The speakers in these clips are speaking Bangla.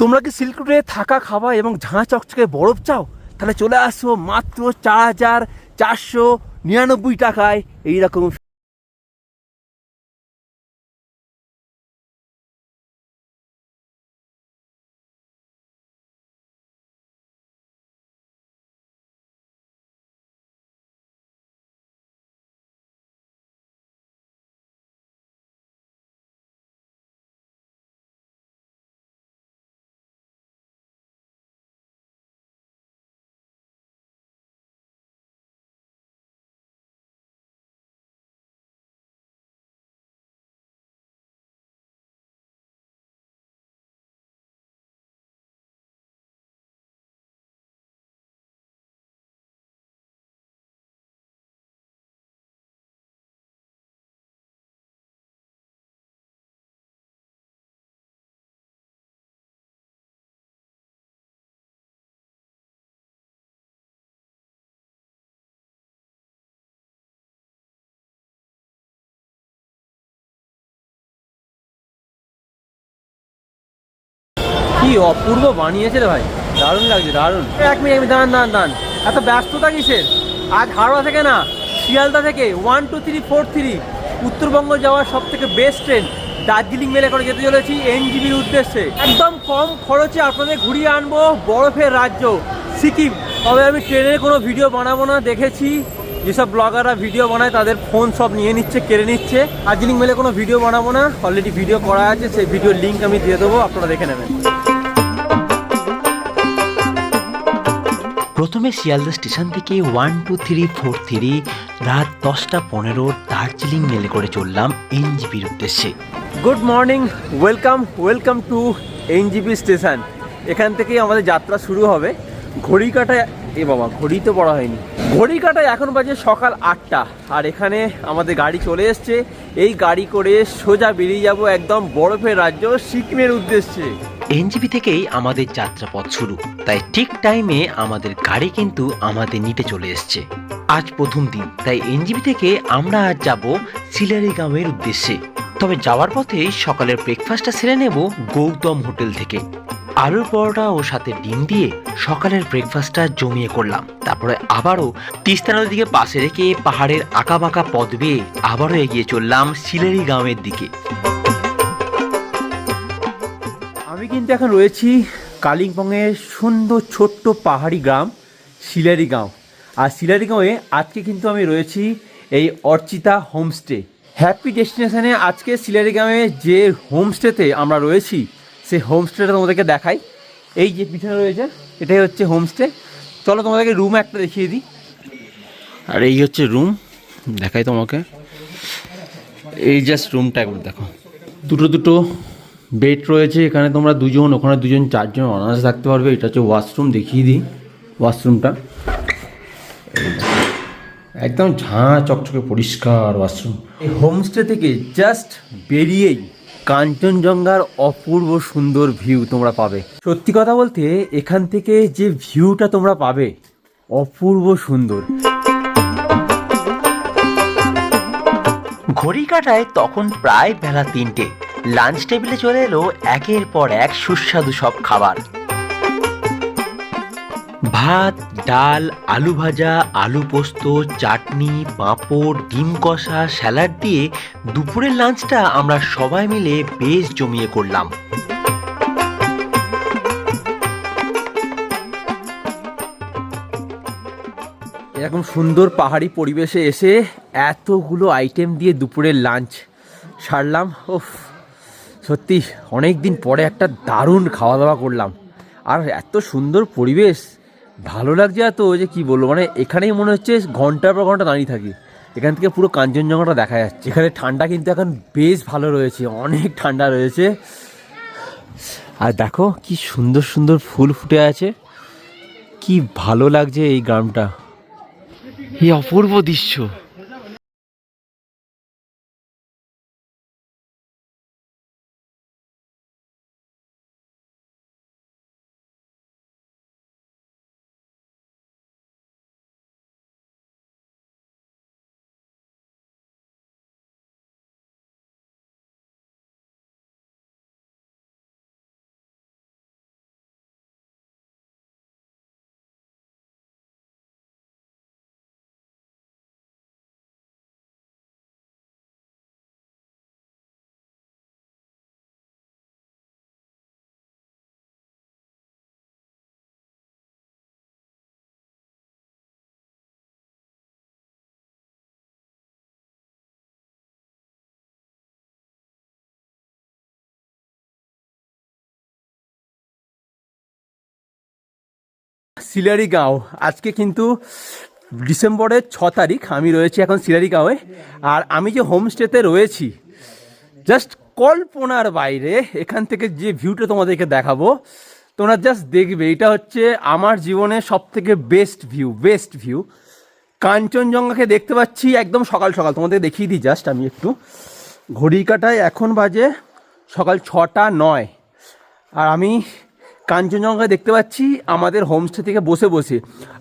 তোমরা কি সিল্ক রোডে থাকা খাওয়া এবং ঝাঁ চকচকে বরফ চাও? তাহলে চলে আসো মাত্র 4,499 টাকায় এইরকম। কি অপূর্ব বানিয়েছে রে ভাই, দারুণ লাগছে, দারুণ। এক মিনিট, আমি দাঁড়ান দাঁড়ান দাঁড়ান, এত ব্যস্ততা কিসের? আজ হাওড়া থেকে না, শিয়ালদা থেকে 12343 উত্তরবঙ্গ যাওয়ার সব থেকে বেস্ট ট্রেন দার্জিলিং মেলে করে যেতে চলেছি এনজিবির উদ্দেশ্যে। একদম কম খরচে আপনাদের ঘুরিয়ে আনবো বরফের রাজ্য সিকিম। তবে আমি ট্রেনের কোনো ভিডিও বানাবো না, দেখেছি যেসব ব্লগাররা ভিডিও বানায় তাদের ফোন সব নিয়ে নিচ্ছে, কেড়ে নিচ্ছে। দার্জিলিং মেলে কোনো ভিডিও বানাবো না, অলরেডি ভিডিও করা আছে, সেই ভিডিওর লিঙ্ক আমি দিয়ে দেবো, আপনারা দেখে নেবেন। প্রথমে শিয়ালদা স্টেশন থেকে 12343 রাত 10টা 15 দার্জিলিং মেলে করে চললাম এনজিপির উদ্দেশ্যে। Good morning, welcome to NJP station. এখান থেকেই আমাদের যাত্রা শুরু হবে। ঘড়ি কাটায়, এ বাবা ঘড়ি তো পড়া হয়নি, ঘড়ি কাটায় এখন বাজে সকাল 8টা। আর এখানে আমাদের গাড়ি চলে এসছে। এই গাড়ি করে সোজা বেরিয়ে যাব একদম বরফের রাজ্য সিকিমের উদ্দেশ্যে। এনজিপি থেকেই আমাদের যাত্রাপথ শুরু, তাই ঠিক টাইমে আমাদের গাড়ি কিন্তু আমাদের নিতে চলে এসছে। আজ প্রথম দিন, তাই এনজিপি থেকে আমরা আজ যাব সিলারিগাঁওয়ের উদ্দেশ্যে। তবে যাওয়ার পথে সকালের ব্রেকফাস্টটা সেরে নেব গৌতম হোটেল থেকে। আলুর পরোটা ও সাথে ডিম দিয়ে সকালের ব্রেকফাস্টটা জমিয়ে করলাম। তারপরে আবারও তিস্তা নদীর দিকে পাশে রেখে পাহাড়ের আঁকাবাঁকা পথ বেয়ে আবারও এগিয়ে চললাম সিলারিগাঁওয়ের দিকে। আমি কিন্তু এখন রয়েছি কালিম্পংয়ের সুন্দর ছোট্ট পাহাড়ি গ্রাম সিলারিগাঁও। আর সিলারিগাঁওয়ে আজকে কিন্তু আমি রয়েছি এই অর্চিতা হোমস্টে হ্যাপি ডেস্টিনেশনে। আজকে সিলারিগাঁওয়ে যে হোমস্টেতে আমরা রয়েছি সেই হোমস্টেটা তোমাদেরকে দেখাই। এই যে পিছনে রয়েছে এটাই হচ্ছে হোমস্টে। চলো তোমাদেরকে রুম একটা দেখিয়ে দিই। আর এই হচ্ছে রুম, দেখাই তোমাকে। এই জাস্ট রুমটা একবার দেখো, দুটো বেড রয়েছে। এখানে তোমরা দুজন, ওখানে দুজন, চারজন অনায়াসে থাকতে পারবে। এটা হচ্ছে ওয়াশরুম, দেখিয়ে দিই ওয়াশরুমটা। একদম ঝাঁ চকচকে পরিষ্কার ওয়াশরুম। এই হোমস্টে থেকে জাস্ট বেরিয়েই কাঞ্চনজঙ্ঘার অপূর্ব সুন্দর ভিউ তোমরা পাবে। সত্যি কথা বলতে এখান থেকে যে ভিউটা তোমরা পাবে অপূর্ব সুন্দর। ঘড়ি কাটায় তখন প্রায় বেলা 3টে। লাঞ্চ টেবিলে চলে এলো একের পর এক সুস্বাদু সব খাবার। ভাত, ডাল, আলু ভাজা, আলু পোস্ত, চাটনি, পাঁপড়, ডিম কষা, স্যালাড দিয়ে দুপুরের লাঞ্চটা আমরা সবাই মিলে বেশ জমিয়ে করলাম। এরকম সুন্দর পাহাড়ি পরিবেশে এসে এতগুলো আইটেম দিয়ে দুপুরের লাঞ্চ সারলাম। ওফ, সত্যি অনেক দিন পরে একটা দারুণ খাওয়া দাওয়া করলাম। আর এত সুন্দর পরিবেশ, ভালো লাগছে এত যে কি বলবো। মানে এখানেই মনে হচ্ছে ঘন্টার পর ঘন্টা দাঁড়িয়ে থাকি। এখান থেকে পুরো কাঞ্চনজঙ্ঘাটা দেখা যাচ্ছে। এখানে ঠান্ডা কিন্তু এখন বেশ ভালো রয়েছে, অনেক ঠান্ডা রয়েছে। আর দেখো কি সুন্দর সুন্দর ফুল ফুটে আছে, কি ভালো লাগছে এই গ্রামটা, এই অপূর্ব দৃশ্য। সিলারিগাঁও। আজকে কিন্তু ডিসেম্বরের 6 তারিখ, আমি রয়েছি এখন সিলারিগাঁওয়ে। আর আমি যে হোমস্টেতে রয়েছি জাস্ট কল্পনার বাইরে। এখান থেকে যে ভিউটা তোমাদেরকে দেখাবো, তোমরা জাস্ট দেখবে, এটা হচ্ছে আমার জীবনের সব থেকে বেস্ট ভিউ। কাঞ্চনজঙ্ঘাকে দেখতে পাচ্ছি একদম সকাল সকাল। তোমাদের দেখিয়ে দিই জাস্ট আমি একটু, ঘড়ি কাটায় এখন বাজে সকাল 6:09, আর আমি কাঞ্চনজঙ্ঘা দেখতে পাচ্ছি আমাদের হোমস্টে থেকে বসে বসে।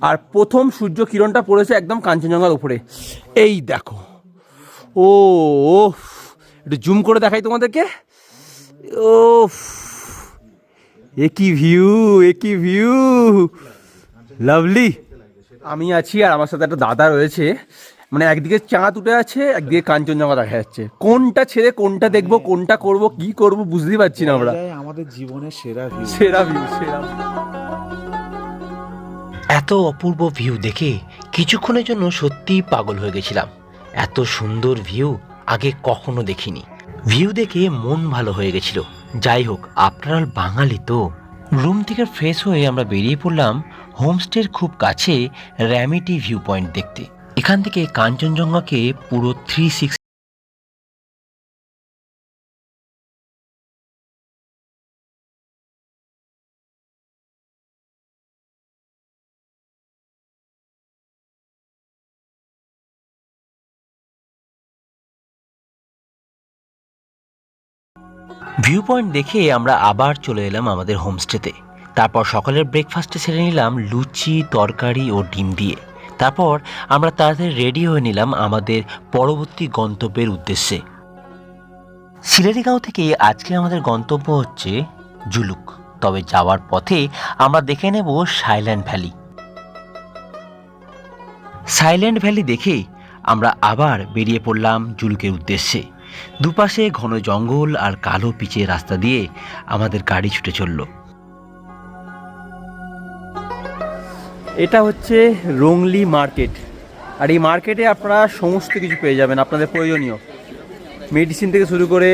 আর প্রথম সূর্য কিরণটা পড়েছে একদম কাঞ্চনজঙ্ঘার উপরে। এই দেখো, ও একটু জুম করে দেখাই তোমাদেরকে। ও একই ভিউ, লাভলি। আমি আছি আর আমার সাথে একটা দাদা রয়েছে, মানে একদিকে চাঁদ উঠে আছে, একদিকে কাঞ্চনজঙ্ঘা দেখা যাচ্ছে। কোনটা ছেড়ে কোনটা দেখবো, কোনটা করব, কি করব বুঝতেই পারছি না আমরা। আমাদের জীবনের সেরা ভিউ। এত অপূর্ব ভিউ দেখে কিছুক্ষণের জন্য সত্যিই পাগল হয়ে গেছিলাম। এত সুন্দর ভিউ আগে কখনো দেখিনি। ভিউ দেখে মন ভালো হয়ে গেছিল। যাই হোক, আপনারা বাঙালি তো। রুম থেকে ফ্রেশ হয়ে আমরা বেরিয়ে পড়লাম হোমস্টের খুব কাছে র্যামিটি ভিউ পয়েন্ট দেখতে। এখান থেকে কাঞ্চনজঙ্ঘাকে পুরো 360 ভিউ পয়েন্ট দেখে আমরা আবার চলে এলাম আমাদের হোমস্টেতে। তারপর সকালের ব্রেকফাস্টে সেরে নিলাম লুচি, তরকারি ও ডিম দিয়ে। তারপর আমরা তাড়াতাড়ি রেডি হয়ে নিলাম আমাদের পরবর্তী গন্তব্যের উদ্দেশ্যে। সিলারিগাঁও থেকে আজকে আমাদের গন্তব্য হচ্ছে জুলুক। তবে যাওয়ার পথে আমরা দেখে নেব সাইল্যান্ড ভ্যালি। সাইল্যান্ড ভ্যালি দেখে আমরা আবার বেরিয়ে পড়লাম জুলুকের উদ্দেশ্যে। দুপাশে ঘন জঙ্গল আর কালো পিচের রাস্তা দিয়ে আমাদের গাড়ি ছুটে চলল। এটা হচ্ছে রংলি মার্কেট, আর এই মার্কেটে আপনারা সমস্ত কিছু পেয়ে যাবেন আপনাদের প্রয়োজনীয়, মেডিসিন থেকে শুরু করে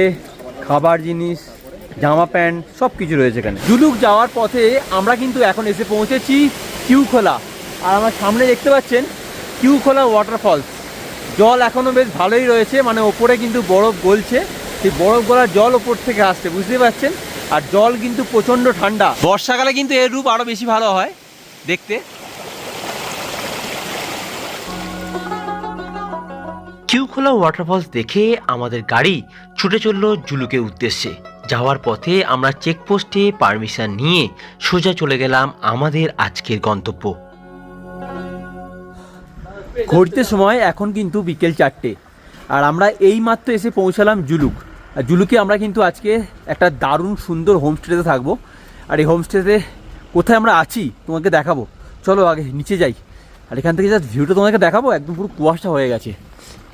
খাবার জিনিস, জামা প্যান্ট, সব কিছু রয়েছে এখানে। জুলুক যাওয়ার পথে আমরা কিন্তু এখন এসে পৌঁছেছি কিউখোলা। আর আমার সামনে দেখতে পাচ্ছেন কিউখোলা ওয়াটারফলস। জল এখনও বেশ ভালোই রয়েছে, মানে ওপরে কিন্তু বরফ গলছে, সেই বরফ গলার জল ওপর থেকে আসছে, বুঝতে পারছেন। আর জল কিন্তু প্রচণ্ড ঠান্ডা। বর্ষাকালে কিন্তু এর রূপ আরও বেশি ভালো হয় দেখতে। কিউখোলা ওয়াটারফলস দেখে আমাদের গাড়ি ছুটে চলল জুলুকের উদ্দেশ্যে। যাওয়ার পথে আমরা চেকপোস্টে পারমিশন নিয়ে সোজা চলে গেলাম আমাদের আজকের গন্তব্য। ঘুরতে সময় এখন কিন্তু বিকেল 4টে, আর আমরা এই মাত্র এসে পৌঁছালাম জুলুক। আর জুলুকে আমরা কিন্তু আজকে একটা দারুণ সুন্দর হোমস্টেতে থাকবো। আর এই হোমস্টেতে কোথায় আমরা আছি তোমাকে দেখাবো, চলো আগে নিচে যাই। আর এখান থেকে জাস্ট ভিউটা তোমাকে দেখাবো, একদম পুরো কুয়াশা হয়ে গেছে।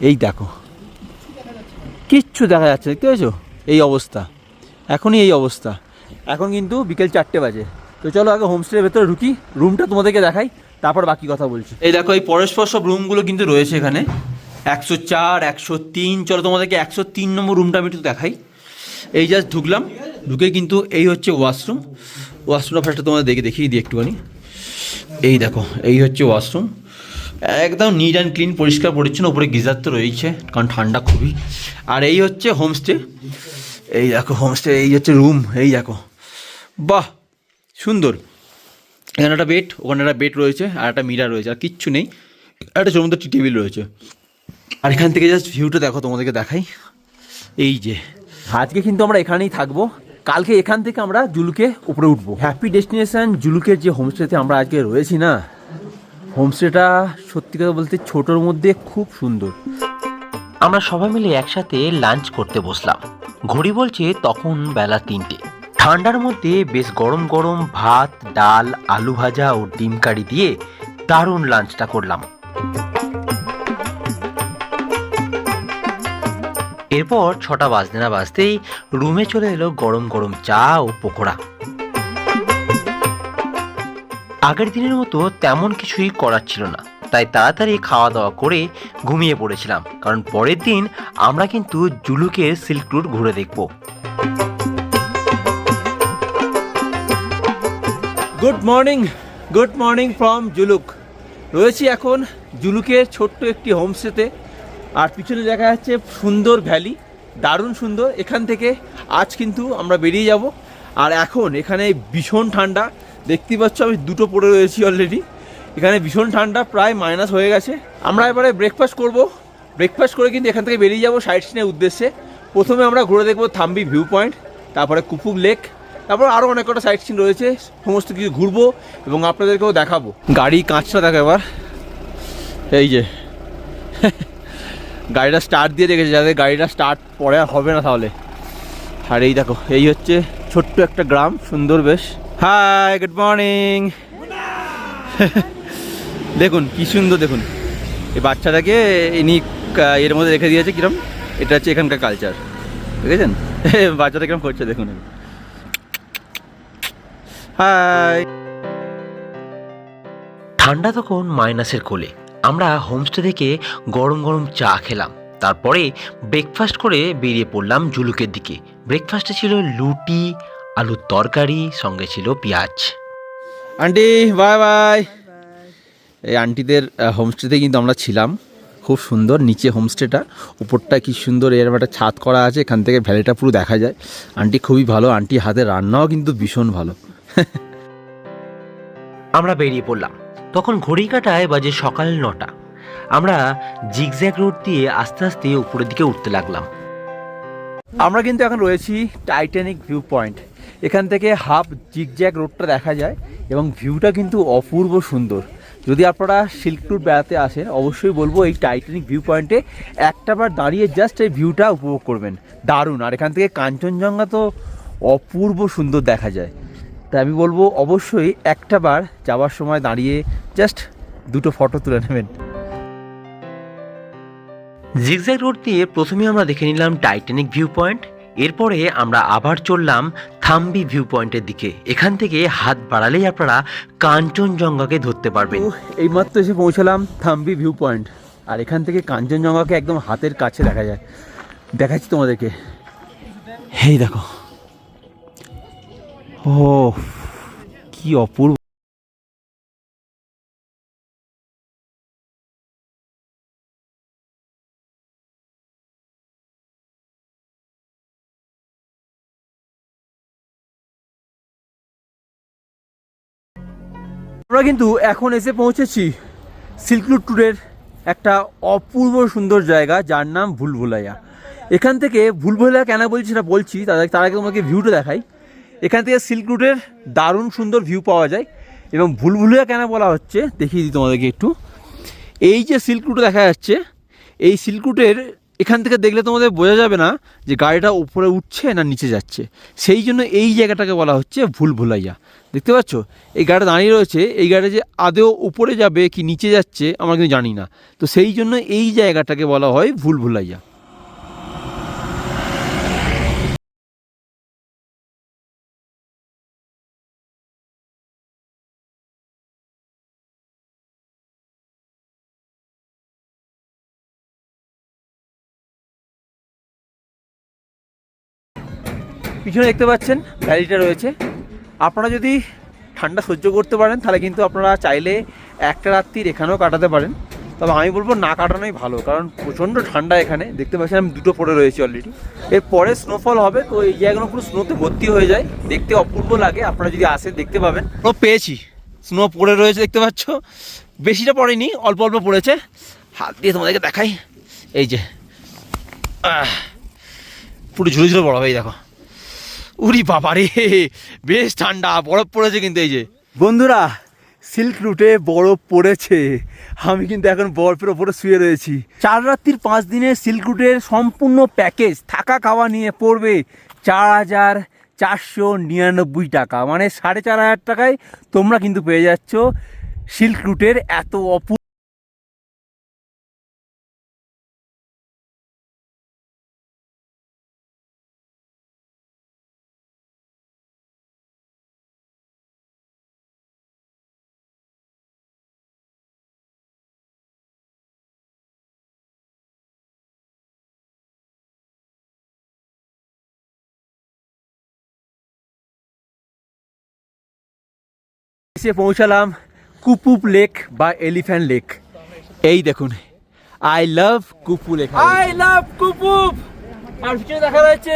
এই দেখো, কিচ্ছু দেখা যাচ্ছে, দেখতে পেয়েছো? এই অবস্থা, এখনই এই অবস্থা। এখন কিন্তু বিকেল 4টে বাজে। তো চলো আগে হোমস্টের ভেতরে ঢুকি, রুমটা তোমাদেরকে দেখাই, তারপর বাকি কথা বলছি। এই দেখো, এই পরস্পর সব রুমগুলো কিন্তু রয়েছে এখানে, 104, 103। চলো তোমাদেরকে 103 নম্বর রুমটা আমি একটু দেখাই। এই জাস্ট ঢুকলাম, ঢুকে কিন্তু এই হচ্ছে ওয়াশরুমটা ফার্স্টে তোমাদের দেখিয়ে দিই একটুখানি। এই দেখো, এই হচ্ছে ওয়াশরুম, একদম নিট অ্যান্ড ক্লিন, পরিষ্কার পরিচ্ছন্ন। উপরে গিজার তো রয়েছে কারণ ঠান্ডা খুবই। আর এই হচ্ছে হোমস্টে, এই দেখো হোমস্টে, এই হচ্ছে রুম, এই দেখো, বাহ সুন্দর। এখানে একটা বেড, ওখানে একটা বেড রয়েছে, আর একটা মিরার রয়েছে, আর কিচ্ছু নেই। একটা ছোটোর মধ্যে টেবিল রয়েছে। আর এখান থেকে জাস্ট ভিউটা দেখো, তোমাদেরকে দেখাই। এই যে আজকে কিন্তু আমরা এখানেই থাকবো, কালকে এখান থেকে আমরা জুলুকে উপরে উঠবো। হ্যাপি ডেস্টিনেশন জুলুকের যে হোমস্টেতে আমরা আজকে রয়েছি না, হোমস্টেটা সত্যি কথা বলতে ছোটোর মধ্যে খুব সুন্দর। আমরা সবাই মিলে একসাথে লাঞ্চ করতে বসলাম। ঘড়ি বলছে তখন বেলা 3টে। ঠান্ডার মধ্যে বেশ গরম গরম ভাত, ডাল, আলু ভাজা ও ডিম কারি দিয়ে দারুণ লাঞ্চটা করলাম। এরপর 6টা বাজতে না বাজতেই রুমে চলে এলো গরম গরম চা ও পকোড়া। আগের দিনের মতো তেমন কিছুই করার ছিল না, তাই তাড়াতাড়ি খাওয়া দাওয়া করে ঘুমিয়ে পড়েছিলাম, কারণ পরের দিন আমরা কিন্তু জুলুকের সিল্ক রুট ঘুরে দেখব। Good morning good morning from Zuluk. রয়েছি এখন জুলুকের ছোট্ট একটি হোমস্টেতে, আর পিছনে দেখা যাচ্ছে সুন্দর ভ্যালি, দারুণ সুন্দর। এখান থেকে আজ কিন্তু আমরা বেরিয়ে যাব। আর এখন এখানে ভীষণ ঠান্ডা, দেখতেই পাচ্ছ আমি দুটো পরে রয়েছি অলরেডি। এখানে ভীষণ ঠান্ডা, প্রায় মাইনাস হয়ে গেছে। আমরা এবারে ব্রেকফাস্ট করব, ব্রেকফাস্ট করে কিন্তু এখান থেকে বেরিয়ে যাব সাইট সিনের উদ্দেশ্যে। প্রথমে আমরা ঘুরে দেখব থাম্বি ভিউ পয়েন্ট, তারপরে কুপুক লেক, তারপর আরও অনেক কটা সাইট সিন রয়েছে, সমস্ত কিছু ঘুরবো এবং আপনাদেরকেও দেখাবো। গাড়ি কাঁচটা দেখো এবার, এই যে গাড়িটা স্টার্ট দিয়ে রেখেছে, যাতে গাড়িটা স্টার্ট পরে আর হবে না তাহলে। আর এই দেখো, এই হচ্ছে ছোট্ট একটা গ্রাম, সুন্দর বেশ। Hi, good morning. দেখুন কি সুন্দর, দেখুন এই বাচ্চাটাকে ইনি এর মধ্যে রেখে দিয়েছে কিরম, এটা হচ্ছে এখানকার কালচার, দেখেছেন? বাচ্চাটা কিরম করছে দেখুন। হাই। ঠান্ডা তখন মাইনাসের কোলে। আমরা হোমস্টে থেকে গরম গরম চা খেলাম, তারপরে ব্রেকফাস্ট করে বেরিয়ে পড়লাম জুলুকের দিকে। ব্রেকফাস্টে ছিল লুটি, আলুর তরকারি, সঙ্গে ছিল পেঁয়াজ। Aunty bye bye. এই আন্টিদের হোমস্টেতে কিন্তু আমরা ছিলাম, খুব সুন্দর নিচে হোমস্টেটা, উপরটা কি সুন্দর, এরকম একটা ছাদ করা আছে, এখান থেকে ভ্যালিটা পুরো দেখা যায়। আন্টি খুবই ভালো, আন্টি হাতে রান্নাও কিন্তু ভীষণ ভালো। আমরা বেরিয়ে পড়লাম, তখন ঘড়ি কাটায় বাজে সকাল 9টা। আমরা জিগজ্যাগ রোড দিয়ে আস্তে আস্তে উপরের দিকে উঠতে লাগলাম। আমরা কিন্তু এখন রয়েছি টাইটানিক ভিউ পয়েন্ট। এখান থেকে হাফ জিগজ্যাগ রোডটা দেখা যায় এবং ভিউটা কিন্তু অপূর্ব সুন্দর। যদি আপনারা সিল্ক ট্যুর বেড়াতে আসেন, অবশ্যই বলবো এই টাইটানিক ভিউ পয়েন্টে একটাবার দাঁড়িয়ে জাস্ট এই ভিউটা উপভোগ করবেন, দারুণ। আর এখান থেকে কাঞ্চনজঙ্ঘা তো অপূর্ব সুন্দর দেখা যায়, তাই আমি বলবো অবশ্যই একটাবার যাওয়ার সময় দাঁড়িয়ে জাস্ট দুটো ফটো তুলে নেবেন। জিগজ্যাগ রোড দিয়ে প্রথমে আমরা দেখে নিলাম টাইটানিক ভিউ পয়েন্ট, এরপরে আমরা আবার চললাম থাম্বি ভিউ পয়েন্টের দিকে। এখান থেকে হাত বাড়ালেই আপনারা কাঞ্চনজঙ্ঘাকে ধরতে পারবেন। এইমাত্র এসে পৌঁছালাম থাম্বি ভিউ পয়েন্ট, আর এখান থেকে কাঞ্চনজঙ্ঘাকে একদম হাতের কাছে দেখা যায়। দেখাচ্ছি তোমাদেরকে, এই দেখো, ও কি অপূর্ব। আমরা কিন্তু এখন এসে পৌঁছেছি সিল্ক রুট ট্যুরের একটা অপূর্ব সুন্দর জায়গা, যার নাম ভুলভুলাইয়া। এখান থেকে ভুলভুলাইয়া কেন বলছি সেটা বলছি, তার আগে তোমাকে ভিউটা দেখাই। এখান থেকে সিল্ক রুটের দারুণ সুন্দর ভিউ পাওয়া যায়। এবং ভুলভুলাইয়া কেন বলা হচ্ছে দেখিয়ে দিই তোমাদেরকে একটু। এই যে সিল্ক রুটে দেখা যাচ্ছে, এই সিল্ক রুটের এখান থেকে দেখলে তোমাদের বোঝা যাবে না যে গাড়িটা উপরে উঠছে না নিচে যাচ্ছে, সেই জন্য এই জায়গাটাকে বলা হচ্ছে ভুলভুলাইয়া। দেখতে পাচ্ছ এই গাড়িটা দাঁড়িয়ে রয়েছে, এই গাড়িটা যে আদৌ উপরে যাবে কি নিচে যাচ্ছে আমরা কিন্তু জানি না, তো সেই জন্য এই জায়গাটাকে বলা হয় ভুলভুলাইয়া। পিছনে দেখতে পাচ্ছেন ভ্যালিটা রয়েছে। আপনারা যদি ঠান্ডা সহ্য করতে পারেন তাহলে কিন্তু আপনারা চাইলে একটা রাত্রি এখানেও কাটাতে পারেন, তবে আমি বলবো না কাটানোই ভালো, কারণ প্রচণ্ড ঠান্ডা এখানে। দেখতে পাচ্ছেন আমি দুটো পরে রয়েছি অলরেডি। এরপরে স্নোফল হবে, তো এই জায়গাগুলো পুরো স্নোতে ভর্তি হয়ে যায়, দেখতে অপূর্ব লাগে। আপনারা যদি আসেন দেখতে পাবেন। ও পেয়েছি, স্নো পড়ে রয়েছে দেখতে পাচ্ছ, বেশিটা পড়েনি, অল্প অল্প পড়েছে। হাত দিয়ে তোমাদেরকে দেখাই, এই যে পুরো ঝুড়ো ঝুড়ো বড় হয়ে দেখো। উরি বাবা রে, বেশ ঠান্ডা, বরফ পড়েছে কিন্তু। এই যে বন্ধুরা, সিল্ক রুটে বরফ পড়েছে, আমি কিন্তু এখন বরফের ওপরে শুয়ে রয়েছি। 4 রাত্রির 5 দিনের সিল্ক রুটের সম্পূর্ণ প্যাকেজ থাকা খাওয়া নিয়ে পড়বে 4,499 টাকা, মানে 4,500 টাকায় তোমরা কিন্তু পেয়ে যাচ্ছ সিল্ক রুটের এত অপূর্ব এসে পৌঁছালাম কুপুপ লেক বা এলিফ্যান্ট লেক। এই দেখুন, I love Kupu lake, I love Kupup. আর পিছনে দেখা যাচ্ছে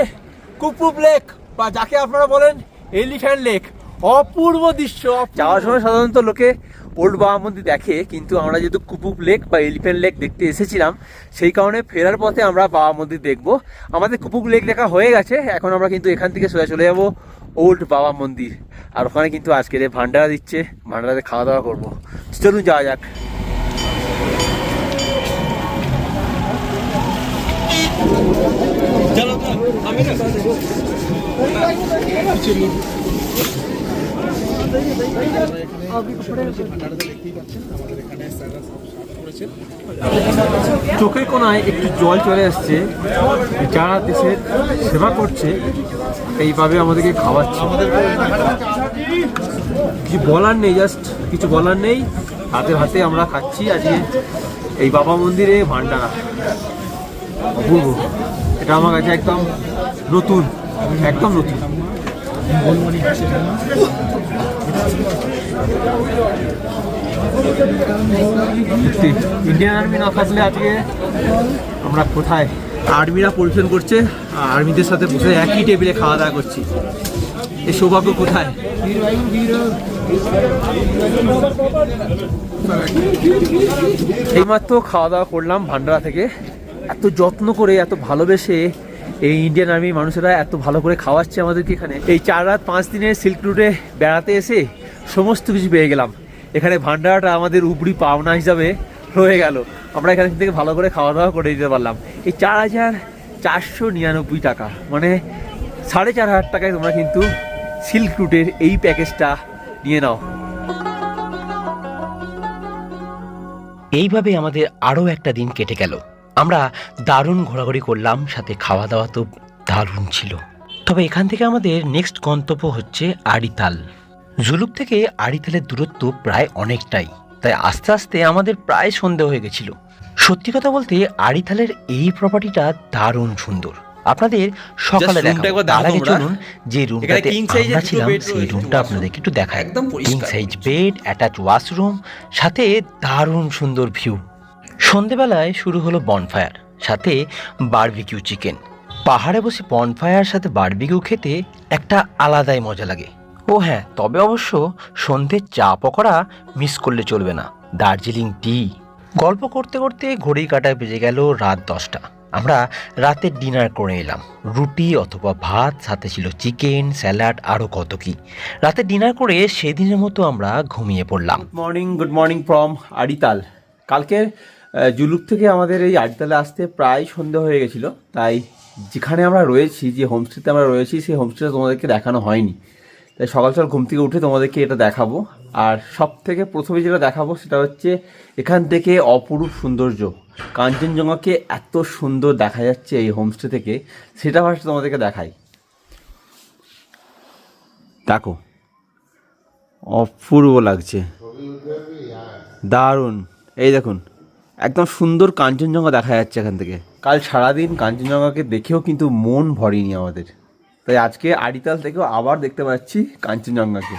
কুপুপ লেক বা যাকে আপনারা বলেন এলিফ্যান্ট লেক। অপূর্ব দৃশ্য। যাওয়ার সময় সাধারণত লোকে ওল্ড বাবা মন্দির দেখে, কিন্তু আমরা যেহেতু কুপুপ লেক বা এলিফ্যান্ট লেক দেখতে এসেছিলাম, সেই কারণে ফেরার পথে আমরা বাবা মন্দির দেখব। আমাদের কুপুপ লেক দেখা হয়ে গেছে, এখন আমরা কিন্তু এখান থেকে সোজা চলে যাবো ওল্ড বাবা মন্দির। আর ওখানে কিন্তু আজকের ভান্ডারা দিচ্ছে, ভান্ডারাতে খাওয়া দাওয়া করবো। চলুন যাওয়া যাক। চোখের কোনায় একটু জল চলে আসছে, যারা দেশের সেবা করছে এইভাবে আমাদেরকে খাওয়াচ্ছে। কিছু বলার নেই, জাস্ট কিছু বলার নেই। হাতে হাতে আমরা খাচ্ছি আজকে এই বাবা মন্দিরে ভান্ডারা। অপূর্ব, এটা আমার কাছে একদম নতুন, একদম নতুন। ইন্ডিয়ান আর্মি না থাকলে আজকে আমরা কোথায়? আর্মিরা পরিবেশন করছে, আর্মিদের সাথে বসে একই টেবিলে খাওয়া দাওয়া করছি। এই সৌভাগ্য কোথায়? এইমাত্র খাওয়া দাওয়া করলাম ভান্ডারা থেকে। এত যত্ন করে, এত ভালোবেসে এই ইন্ডিয়ান আর্মি মানুষেরা এত ভালো করে খাওয়াচ্ছে আমাদেরকে এখানে। এই 4 রাত 5 দিনের সিল্ক রুটে বেড়াতে এসে সমস্ত কিছু পেয়ে গেলাম। এখানে ভান্ডারাটা আমাদের উপরি পাওনা হিসাবে রয়ে গেল। আমরা এখান থেকে ভালো করে খাওয়া দাওয়া করে দিতে পারলাম। এই 4,499 টাকা, মানে 4,500 টাকায় তোমরা কিন্তু সিল্ক রুটের এই প্যাকেজটা নিয়ে নাও। এইভাবে আমাদের আরও একটা দিন কেটে গেল। আমরা দারুণ ঘোরাঘুরি করলাম, সাথে খাওয়া দাওয়া তো দারুণ ছিল। তবে এখান থেকে আমাদের নেক্সট গন্তব্য হচ্ছে আড়িতাল। জুলুক থেকে আড়িতালের দূরত্ব প্রায় অনেকটাই, তাই আস্তে আস্তে আমাদের প্রায় সন্ধে হয়ে গেছিল। সত্যি কথা বলতে আড়িতালের এই প্রপার্টিটা দারুণ সুন্দর। আপনাদের সকালে দেখাবো, তার আগে চলুন যে রুমটাতে আমরা ছিলাম সেই রুমটা আপনাদেরকে একটু দেখাই। King size bed, attach washroom, সাথে দারুণ সুন্দর ভিউ। সন্ধেবেলায় শুরু হলো বনফায়ার, সাথে বারবিকিউ চিকেন। পাহাড়ে বসে বনফায়ার সাথে বারবিকিউ খেতে একটা আলাদাই মজা লাগে। ও হ্যাঁ, তবে অবশ্য সন্ধ্যের চা পকোড়া মিস করলে চলবে না, দার্জিলিং টি। গল্প করতে করতে ঘড়ি কাটায় বেজে গেল রাত 10টা। আমরা রাতের ডিনার করে এলাম, রুটি অথবা ভাত, সাথে ছিল চিকেন, স্যালাড, আরও কত কি। রাতে ডিনার করে সেদিনের মতো আমরা ঘুমিয়ে পড়লাম। Good morning from Aritar. কালকের জুলুক থেকে আমাদের এই আড়িতালে আসতে প্রায় সন্ধ্যে হয়ে গেছিলো, তাই যেখানে আমরা রয়েছি, যে হোমস্টেতে আমরা রয়েছি, সেই হোমস্টেটা তোমাদেরকে দেখানো হয়নি। তাই সকাল সকাল ঘুম থেকে উঠে তোমাদেরকে এটা দেখাবো। আর সব থেকে প্রথমে যেটা দেখাবো সেটা হচ্ছে এখান থেকে অপরূপ সৌন্দর্য, কাঞ্চনজঙ্ঘাকে এত সুন্দর দেখা যাচ্ছে এই হোমস্টে থেকে, সেটা ফার্স্ট তোমাদেরকে দেখাই। দেখো, অপূর্ব লাগছে, দারুণ। এই দেখুন, একদম সুন্দর কাঞ্চনজঙ্ঘা দেখা যাচ্ছে এখান থেকে। কাল সারাদিন কাঞ্চনজঙ্ঘাকে দেখেও কিন্তু মন ভরেনি আমাদের, তাই আজকে আড়িতাল থেকেও আবার দেখতে পাচ্ছি কাঞ্চনজঙ্ঘাকে।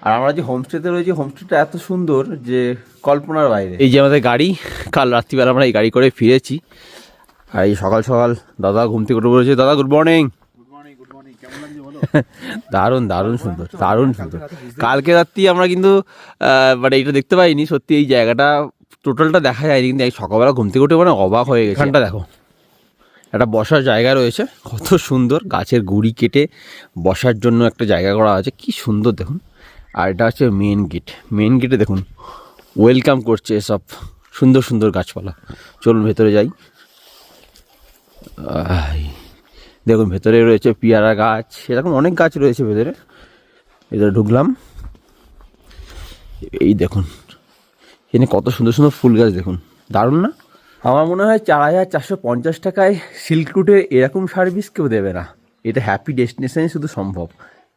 আর আমরা যে হোমস্টেতে রয়েছি, হোমস্টেটা এত সুন্দর যে কল্পনার বাইরে। এই যে আমাদের গাড়ি, কাল রাত্রিবেলা আমরা এই গাড়ি করে ফিরেছি। আর এই সকাল সকাল দাদা ঘুম থেকে উঠে পড়েছে। দাদা গুড মর্নিং। দারুণ দারুণ সুন্দর, দারুণ সুন্দর। কালকে রাত্রি আমরা কিন্তু মানে এইটা দেখতে পাইনি, সত্যি এই জায়গাটা টোটালটা দেখা যায়নি, কিন্তু এই সকালবেলা ঘুম থেকে উঠে মানে অবাক হয়ে গেছে। এখানটা দেখো, একটা বসার জায়গা রয়েছে, কত সুন্দর, গাছের গুড়ি কেটে বসার জন্য একটা জায়গা করা আছে, কি সুন্দর দেখুন। আর এটা হচ্ছে মেন গেট। মেন গেটে দেখুন ওয়েলকাম করছে সব সুন্দর সুন্দর গাছপালা। চলুন ভেতরে যাই। দেখুন ভেতরে রয়েছে পেয়ারা গাছ, এরকম অনেক গাছ রয়েছে ভেতরে। ভেতরে ঢুকলাম, এই দেখুন এখানে কত সুন্দর সুন্দর ফুল গাছ, দেখুন দারুণ না? আমার মনে হয় 4,450 টাকায় সিল্ক রুটের এরকম সার্ভিস কেউ দেবে না। এটা হ্যাপি ডেস্টিনেশনে শুধু সম্ভব,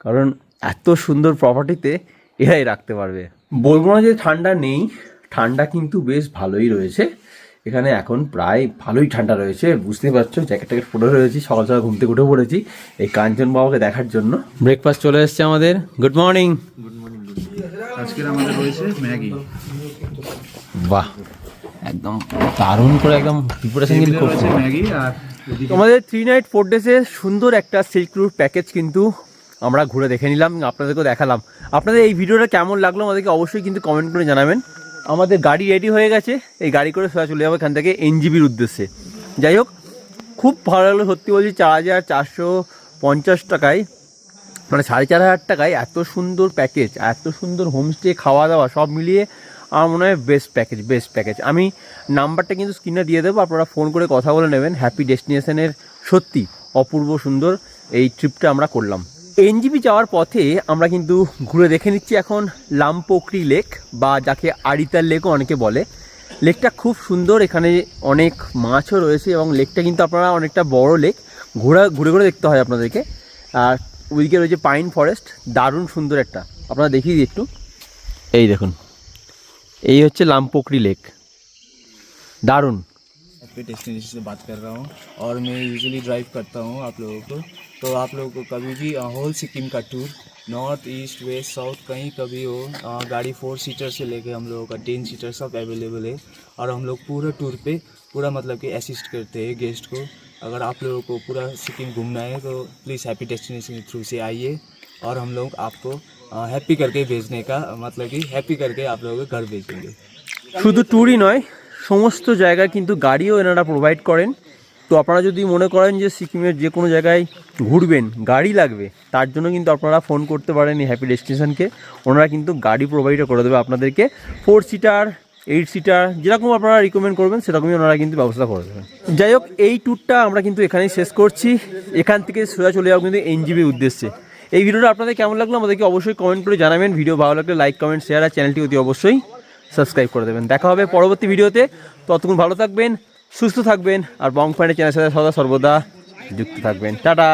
কারণ এত সুন্দর প্রপার্টিতে এরাই রাখতে পারবে। বলবো না যে ঠান্ডা নেই, ঠান্ডা কিন্তু বেশ ভালোই রয়েছে এখানে। এখন প্রায় ভালোই ঠান্ডা রয়েছে, বুঝতে পারছো। জ্যাকেট ট্যাকেট পরে রয়েছি, সকাল সকাল ঘুম থেকে উঠে পড়েছি এই কাঞ্চন বাবাকে দেখার জন্য। ব্রেকফাস্ট চলে এসছে আমাদের। Good morning. Good morning. আজকের আমাদের রয়েছে ম্যাগি, বাহ, একদম দারুণ করে একদম প্রিপারেশন কিন্তু খুব রয়েছে ম্যাগি। আর তোমাদের 3 নাইট 4 ডেজের সুন্দর একটা সিল্ক রুট প্যাকেজ কিন্তু আমরা ঘুরে দেখে নিলাম, আপনাদেরকেও দেখালাম। আপনাদের এই ভিডিওটা কেমন লাগলো আমাদেরকে অবশ্যই কিন্তু কমেন্ট করে জানাবেন। আমাদের গাড়ি রেডি হয়ে গেছে, এই গাড়ি করে সোজা চলে যাবো এখান থেকে এনজিবির উদ্দেশ্যে। যাই হোক, খুব ভালো লাগলো সত্যি বলছি। 4450 টাকায়, মানে 4500 টাকায় এত সুন্দর প্যাকেজ, এত সুন্দর হোমস্টে, খাওয়া দাওয়া সব মিলিয়ে আমার মনে হয় বেস্ট প্যাকেজ। আমি নাম্বারটা কিন্তু স্ক্রিনে দিয়ে দেবো, আপনারা ফোন করে কথা বলে নেবেন। হ্যাপি ডেস্টিনেশনের সত্যি অপূর্ব সুন্দর এই ট্রিপটা আমরা করলাম। এনজিবি যাওয়ার পথে আমরা কিন্তু ঘুরে দেখে নিচ্ছি এখন লামপোকরি লেক, বা যাকে আড়িতার লেকও অনেকে বলে। লেকটা খুব সুন্দর, এখানে অনেক মাছও রয়েছে এবং লেকটা কিন্তু আপনারা অনেকটা বড় লেক, ঘুরে দেখতে হয় আপনাদেরকে। আর ওইদিকে রয়েছে পাইন ফরেস্ট, দারুণ সুন্দর একটা, আপনারা দেখিয়ে দিই একটু। এই দেখুন, এই হচ্ছে লামপোকরি লেক, দারুণ। पे डेस्टिनेशन से बात कर रहा हूँ और मैं यूजुअली ड्राइव करता हूँ आप लोगों को। तो आप लोगों को कभी भी होल सिक्किम का tour, north east west south कहीं कभी हो, गाड़ी 4 सीटर से लेके हम लोगों का 10 सीटर सब अवेलेबल है। और हम लोग पूरा टूर पे पूरा मतलब कि असिस्ट करते हैं गेस्ट को। अगर आप लोगों को पूरा सिक्किम घूमना है तो प्लीज़ हैप्पी डेस्टिनेशन के थ्रू से आइए और हम लोग आपको हैप्पी करके भेजने का मतलब कि हैप्पी करके आप लोगों को घर भेजेंगे। শুধু ট্যুরই নয়, সমস্ত জায়গায় কিন্তু গাড়িও এনারা প্রোভাইড করেন। তো আপনারা যদি মনে করেন যে সিকিমের যে কোনো জায়গায় ঘুরবেন, গাড়ি লাগবে, তার জন্য কিন্তু আপনারা ফোন করতে পারেন এই হ্যাপি ডেস্টিনেশনকে। ওনারা কিন্তু গাড়ি প্রোভাইডও করে দেবে আপনাদেরকে, 4 সিটার 8 সিটার যেরকম আপনারা রিকমেন্ড করবেন সেরকমই ওনারা কিন্তু ব্যবস্থা করে দেবেন। যাই হোক, এই ট্যুরটা আমরা কিন্তু এখানেই শেষ করছি। এখান থেকে সোজা চলে যাবো কিন্তু এনজিবির উদ্দেশ্যে। এই ভিডিওটা আপনাদের কেমন লাগলো আমাদেরকে অবশ্যই কমেন্ট করে জানাবেন। ভিডিও ভালো লাগলে লাইক কমেন্ট শেয়ার আর চ্যানেলটি অতি অবশ্যই সাবস্ক্রাইব করে দেবেন। দেখা হবে পরবর্তী ভিডিওতে, ততক্ষণ ভালো থাকবেন, সুস্থ থাকবেন আর বং ফাইনের চ্যানেলের সাথে সদা সর্বদা যুক্ত থাকবেন। টাটা।